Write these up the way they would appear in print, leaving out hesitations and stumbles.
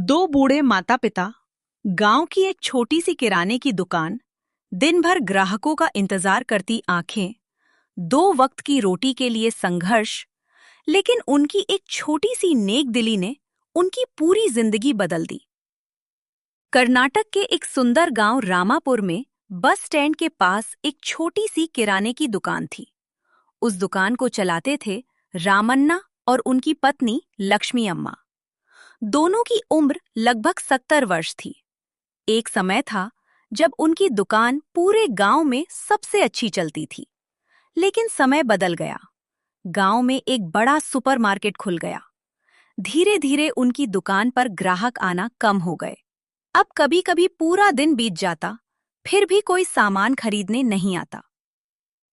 दो बूढ़े माता पिता, गांव की एक छोटी सी किराने की दुकान, दिन भर ग्राहकों का इंतजार करती आंखें, दो वक्त की रोटी के लिए संघर्ष। लेकिन उनकी एक छोटी सी नेक दिली ने उनकी पूरी जिंदगी बदल दी। कर्नाटक के एक सुंदर गांव रामापुर में बस स्टैंड के पास एक छोटी सी किराने की दुकान थी। उस दुकान को चलाते थे रामन्ना और उनकी पत्नी लक्ष्मी अम्मा। दोनों की उम्र लगभग 70 वर्ष थी। एक समय था जब उनकी दुकान पूरे गांव में सबसे अच्छी चलती थी। लेकिन समय बदल गया। गांव में एक बड़ा सुपरमार्केट खुल गया। धीरे धीरे उनकी दुकान पर ग्राहक आना कम हो गए। अब कभी कभी पूरा दिन बीत जाता, फिर भी कोई सामान खरीदने नहीं आता।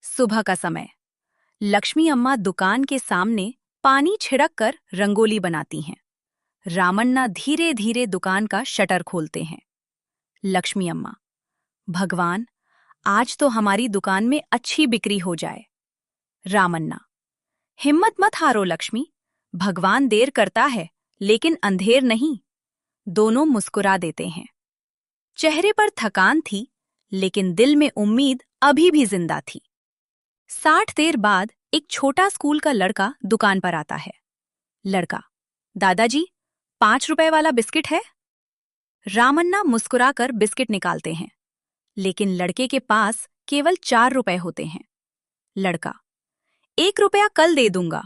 सुबह का समय, लक्ष्मी अम्मा दुकान के सामने पानी छिड़क कर रंगोली बनाती हैं। रामन्ना धीरे धीरे दुकान का शटर खोलते हैं। लक्ष्मी अम्मा: भगवान, आज तो हमारी दुकान में अच्छी बिक्री हो जाए। रामन्ना: हिम्मत मत हारो लक्ष्मी, भगवान देर करता है लेकिन अंधेर नहीं। दोनों मुस्कुरा देते हैं। चेहरे पर थकान थी, लेकिन दिल में उम्मीद अभी भी जिंदा थी। 60 देर बाद एक छोटा स्कूल का लड़का दुकान पर आता है। लड़का: दादाजी, 5 रुपए वाला बिस्किट है? रामन्ना मुस्कुराकर बिस्किट निकालते हैं, लेकिन लड़के के पास केवल 4 रुपए होते हैं। लड़का: 1 रुपया कल दे दूंगा।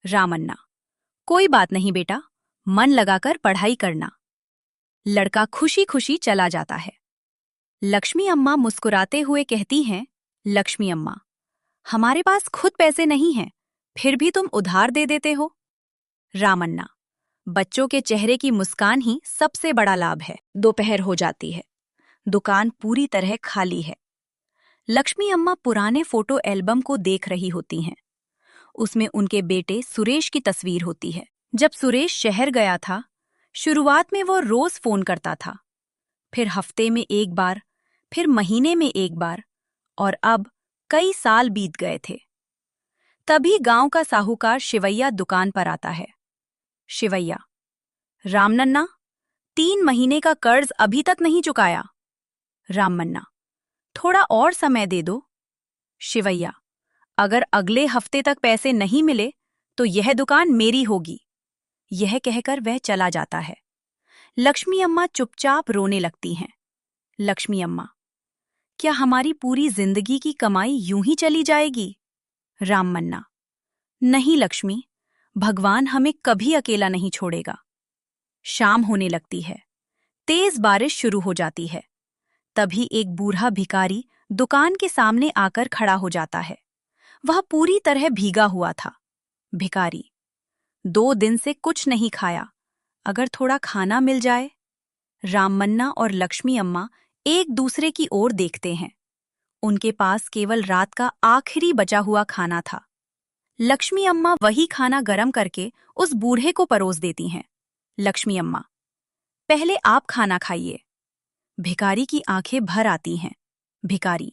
रामन्ना: कोई बात नहीं बेटा, मन लगाकर पढ़ाई करना। लड़का खुशी खुशी चला जाता है। लक्ष्मी अम्मा मुस्कुराते हुए कहती हैं, लक्ष्मी अम्मा, हमारे पास खुद पैसे नहीं हैं, फिर भी तुम उधार दे देते हो। रामन्ना: बच्चों के चेहरे की मुस्कान ही सबसे बड़ा लाभ है। दोपहर हो जाती है। दुकान पूरी तरह खाली है। लक्ष्मी अम्मा पुराने फोटो एल्बम को देख रही होती हैं। उसमें उनके बेटे सुरेश की तस्वीर होती है। जब सुरेश शहर गया था, शुरुआत में वो रोज फोन करता था, फिर हफ्ते में एक बार, फिर महीने में एक बार, और अब कई साल बीत गए थे। तभी गांव का साहूकार शिवैया दुकान पर आता है। शिवैया: रामनन्ना, 3 महीने का कर्ज अभी तक नहीं चुकाया। रामन्ना: थोड़ा और समय दे दो। शिवैया: अगर अगले हफ्ते तक पैसे नहीं मिले तो यह दुकान मेरी होगी। यह कहकर वह चला जाता है। लक्ष्मी अम्मा चुपचाप रोने लगती हैं। लक्ष्मी अम्मा: क्या हमारी पूरी जिंदगी की कमाई यूं ही चली जाएगी? रामन्ना: नहीं लक्ष्मी, भगवान हमें कभी अकेला नहीं छोड़ेगा। शाम होने लगती है। तेज बारिश शुरू हो जाती है। तभी एक बूढ़ा भिखारी दुकान के सामने आकर खड़ा हो जाता है। वह पूरी तरह भीगा हुआ था। भिखारी: 2 दिन से कुछ नहीं खाया, अगर थोड़ा खाना मिल जाए। रामन्ना और लक्ष्मी अम्मा एक दूसरे की ओर देखते हैं। उनके पास केवल रात का आखिरी बचा हुआ खाना था। लक्ष्मी अम्मा वही खाना गरम करके उस बूढ़े को परोस देती हैं। लक्ष्मी अम्मा: पहले आप खाना खाइए। भिखारी की आंखें भर आती हैं। भिखारी: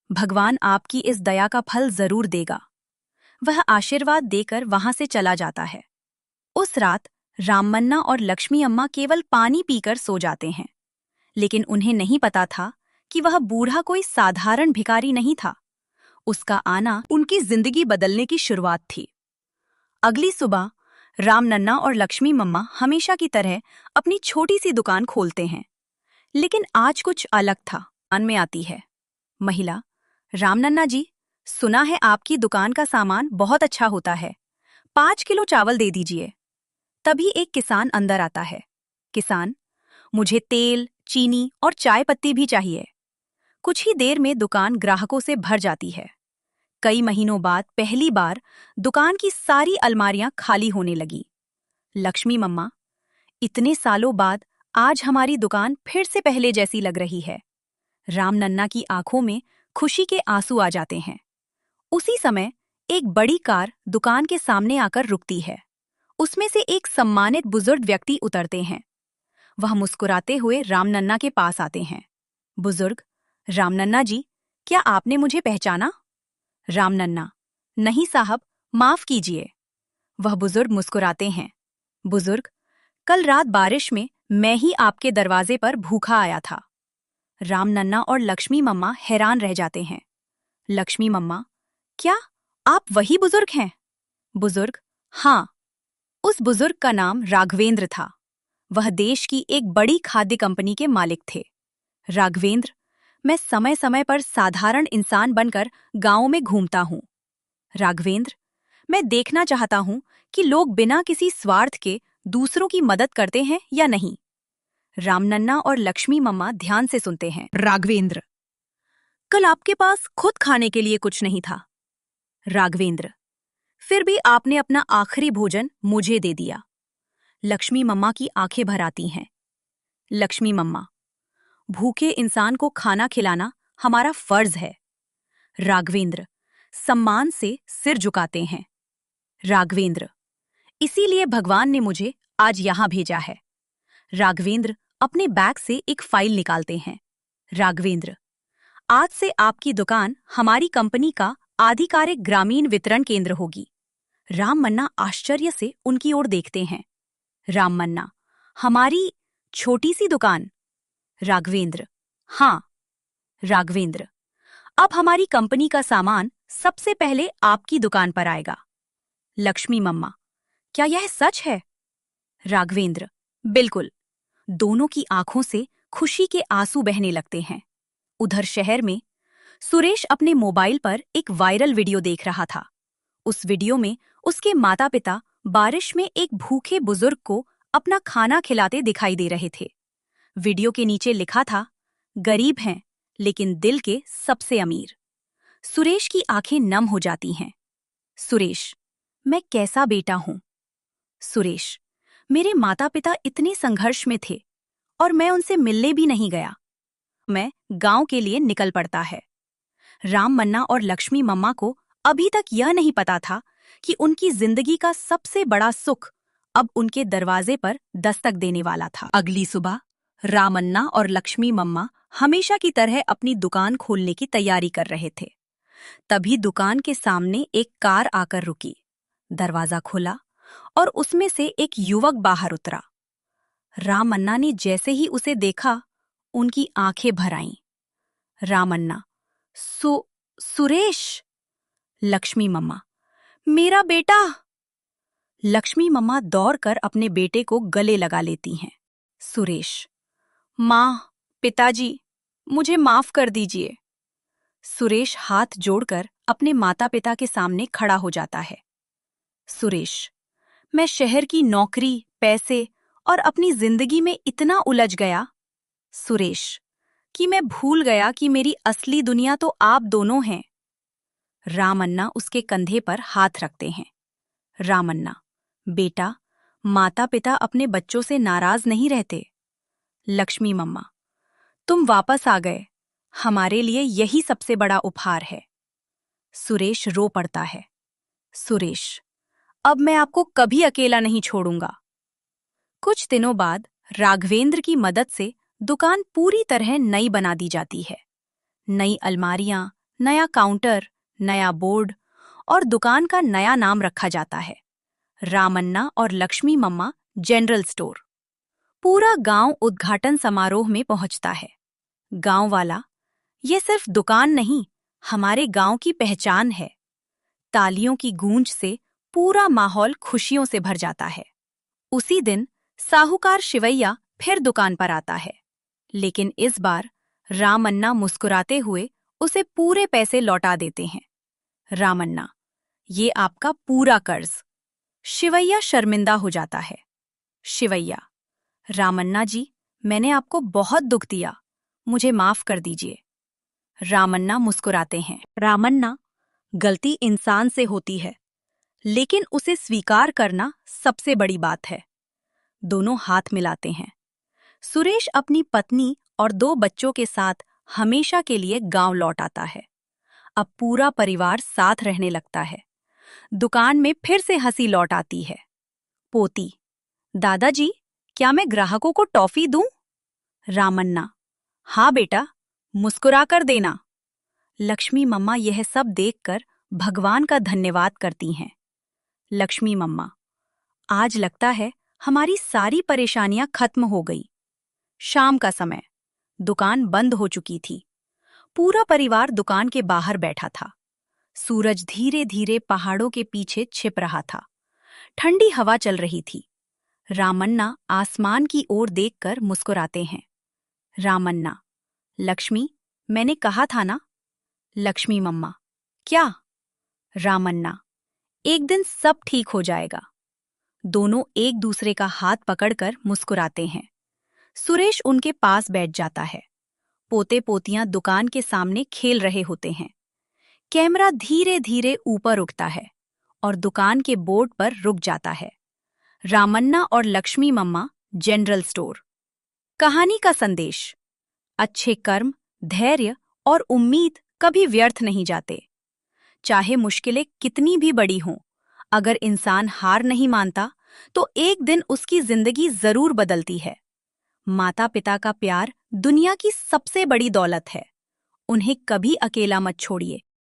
भगवान आपकी इस दया का फल जरूर देगा। वह आशीर्वाद देकर वहां से चला जाता है। उस रात रामन्ना और लक्ष्मी अम्मा केवल पानी पीकर सो जाते हैं, लेकिन उन्हें नहीं पता था कि वह बूढ़ा कोई साधारण भिखारी नहीं था। उसका आना उनकी जिंदगी बदलने की शुरुआत थी। अगली सुबह रामनन्ना और लक्ष्मी मम्मा हमेशा की तरह अपनी छोटी सी दुकान खोलते हैं, लेकिन आज कुछ अलग था। दुकान में आती है महिला: रामनन्ना जी, सुना है आपकी दुकान का सामान बहुत अच्छा होता है, 5 किलो चावल दे दीजिए। तभी एक किसान अंदर आता है। किसान: मुझे तेल, चीनी और चाय पत्ती भी चाहिए। कुछ ही देर में दुकान ग्राहकों से भर जाती है। कई महीनों बाद पहली बार दुकान की सारी अलमारियां खाली होने लगी। लक्ष्मी मम्मा: इतने सालों बाद आज हमारी दुकान फिर से पहले जैसी लग रही है। रामनन्ना की आंखों में खुशी के आंसू आ जाते हैं। उसी समय एक बड़ी कार दुकान के सामने आकर रुकती है। उसमें से एक सम्मानित बुजुर्ग व्यक्ति उतरते हैं। वह मुस्कुराते हुए रामनन्ना के पास आते हैं। बुजुर्ग: रामनन्ना जी, क्या आपने मुझे पहचाना? रामनन्ना: नहीं साहब, माफ कीजिए। वह बुजुर्ग मुस्कुराते हैं। बुजुर्ग: कल रात बारिश में मैं ही आपके दरवाजे पर भूखा आया था। राम नन्ना और लक्ष्मी मम्मा हैरान रह जाते हैं। लक्ष्मी मम्मा, क्या आप वही बुजुर्ग हैं? बुजुर्ग, हाँ। उस बुजुर्ग का नाम राघवेंद्र था। वह देश की एक बड़ी खाद्य कंपनी के मालिक थे। राघवेंद्र, मैं समय समय पर साधारण इंसान बनकर गांवों में घूमता हूं। राघवेंद्र, मैं देखना चाहता हूं कि लोग बिना किसी स्वार्थ के दूसरों की मदद करते हैं या नहीं। रामनन्ना और लक्ष्मी मम्मा ध्यान से सुनते हैं। राघवेंद्र, कल आपके पास खुद खाने के लिए कुछ नहीं था। राघवेंद्र, फिर भी आपने अपना आखिरी भोजन मुझे दे दिया। लक्ष्मी मम्मा की आंखें भर आती हैं। लक्ष्मी मम्मा, भूखे इंसान को खाना खिलाना हमारा फर्ज है। राघवेंद्र सम्मान से सिर झुकाते हैं। राघवेंद्र, इसीलिए भगवान ने मुझे आज यहां भेजा है। राघवेंद्र अपने बैग से एक फाइल निकालते हैं। राघवेंद्र, आज से आपकी दुकान हमारी कंपनी का आधिकारिक ग्रामीण वितरण केंद्र होगी। राममन्ना आश्चर्य से उनकी ओर देखते हैं। राममन्ना, हमारी छोटी सी दुकान? राघवेंद्र, हाँ। राघवेंद्र, अब हमारी कंपनी का सामान सबसे पहले आपकी दुकान पर आएगा। लक्ष्मी मम्मा, क्या यह सच है? राघवेंद्र, बिल्कुल। दोनों की आंखों से खुशी के आंसू बहने लगते हैं। उधर शहर में सुरेश अपने मोबाइल पर एक वायरल वीडियो देख रहा था। उस वीडियो में उसके माता पिता बारिश में एक भूखे बुजुर्ग को अपना खाना खिलाते दिखाई दे रहे थे। वीडियो के नीचे लिखा था, गरीब हैं लेकिन दिल के सबसे अमीर। सुरेश की आंखें नम हो जाती हैं। सुरेश, मैं कैसा बेटा हूं? सुरेश, मेरे माता पिता इतने संघर्ष में थे और मैं उनसे मिलने भी नहीं गया। मैं गांव के लिए निकल पड़ता है। राममन्ना और लक्ष्मी मम्मा को अभी तक यह नहीं पता था कि उनकी जिंदगी का सबसे बड़ा सुख अब उनके दरवाजे पर दस्तक देने वाला था। अगली सुबह रामन्ना और लक्ष्मी मम्मा हमेशा की तरह अपनी दुकान खोलने की तैयारी कर रहे थे। तभी दुकान के सामने एक कार आकर रुकी। दरवाजा खुला और उसमें से एक युवक बाहर उतरा। रामन्ना ने जैसे ही उसे देखा, उनकी आंखें भर आईं। रामन्ना, सुरेश। लक्ष्मी मम्मा, मेरा बेटा। लक्ष्मी मम्मा दौड़कर अपने बेटे को गले लगा लेती हैं। सुरेश, माँ, पिताजी, मुझे माफ कर दीजिए। सुरेश हाथ जोड़कर अपने माता पिता के सामने खड़ा हो जाता है। सुरेश, मैं शहर की नौकरी, पैसे और अपनी जिंदगी में इतना उलझ गया, सुरेश, कि मैं भूल गया कि मेरी असली दुनिया तो आप दोनों हैं। रामन्ना उसके कंधे पर हाथ रखते हैं। रामन्ना, बेटा, माता पिता अपने बच्चों से नाराज नहीं रहते। लक्ष्मी मम्मा, तुम वापस आ गए, हमारे लिए यही सबसे बड़ा उपहार है। सुरेश रो पड़ता है। सुरेश, अब मैं आपको कभी अकेला नहीं छोड़ूंगा। कुछ दिनों बाद राघवेंद्र की मदद से दुकान पूरी तरह नई बना दी जाती है। नई अलमारियां, नया काउंटर, नया बोर्ड और दुकान का नया नाम रखा जाता है, रामन्ना और लक्ष्मी मम्मा जनरल स्टोर। पूरा गांव उद्घाटन समारोह में पहुंचता है। गांव वाला, ये सिर्फ दुकान नहीं, हमारे गांव की पहचान है। तालियों की गूंज से पूरा माहौल खुशियों से भर जाता है। उसी दिन साहूकार शिवैया फिर दुकान पर आता है, लेकिन इस बार रामन्ना मुस्कुराते हुए उसे पूरे पैसे लौटा देते हैं। रामन्ना, ये आपका पूरा कर्ज। शिवैया शर्मिंदा हो जाता है। शिवैया, रामन्ना जी, मैंने आपको बहुत दुख दिया, मुझे माफ कर दीजिए। रामन्ना मुस्कुराते हैं। रामन्ना, गलती इंसान से होती है, लेकिन उसे स्वीकार करना सबसे बड़ी बात है। दोनों हाथ मिलाते हैं। सुरेश अपनी पत्नी और 2 बच्चों के साथ हमेशा के लिए गांव लौट आता है। अब पूरा परिवार साथ रहने लगता है। दुकान में फिर से हंसी लौट आती है। पोती, दादाजी, क्या मैं ग्राहकों को टॉफी दूं? रामन्ना, हाँ बेटा, मुस्कुराकर देना। लक्ष्मी मम्मा यह सब देखकर भगवान का धन्यवाद करती हैं। लक्ष्मी मम्मा, आज लगता है हमारी सारी परेशानियां खत्म हो गई। शाम का समय, दुकान बंद हो चुकी थी। पूरा परिवार दुकान के बाहर बैठा था। सूरज धीरे धीरे पहाड़ों के पीछे छिप रहा था। ठंडी हवा चल रही थी। रामन्ना आसमान की ओर देखकर मुस्कुराते हैं। रामन्ना, लक्ष्मी, मैंने कहा था ना। लक्ष्मी मम्मा, क्या? रामन्ना, एक दिन सब ठीक हो जाएगा। दोनों एक दूसरे का हाथ पकड़कर मुस्कुराते हैं। सुरेश उनके पास बैठ जाता है। पोते पोतियां दुकान के सामने खेल रहे होते हैं। कैमरा धीरे धीरे ऊपर उठता है और दुकान के बोर्ड पर रुक जाता है। रामन्ना और लक्ष्मी मम्मा, जनरल स्टोर। कहानी का संदेश: अच्छे कर्म, धैर्य और उम्मीद कभी व्यर्थ नहीं जाते। चाहे मुश्किलें कितनी भी बड़ी हों, अगर इंसान हार नहीं मानता तो एक दिन उसकी जिंदगी जरूर बदलती है। माता पिता का प्यार दुनिया की सबसे बड़ी दौलत है। उन्हें कभी अकेला मत छोड़िए।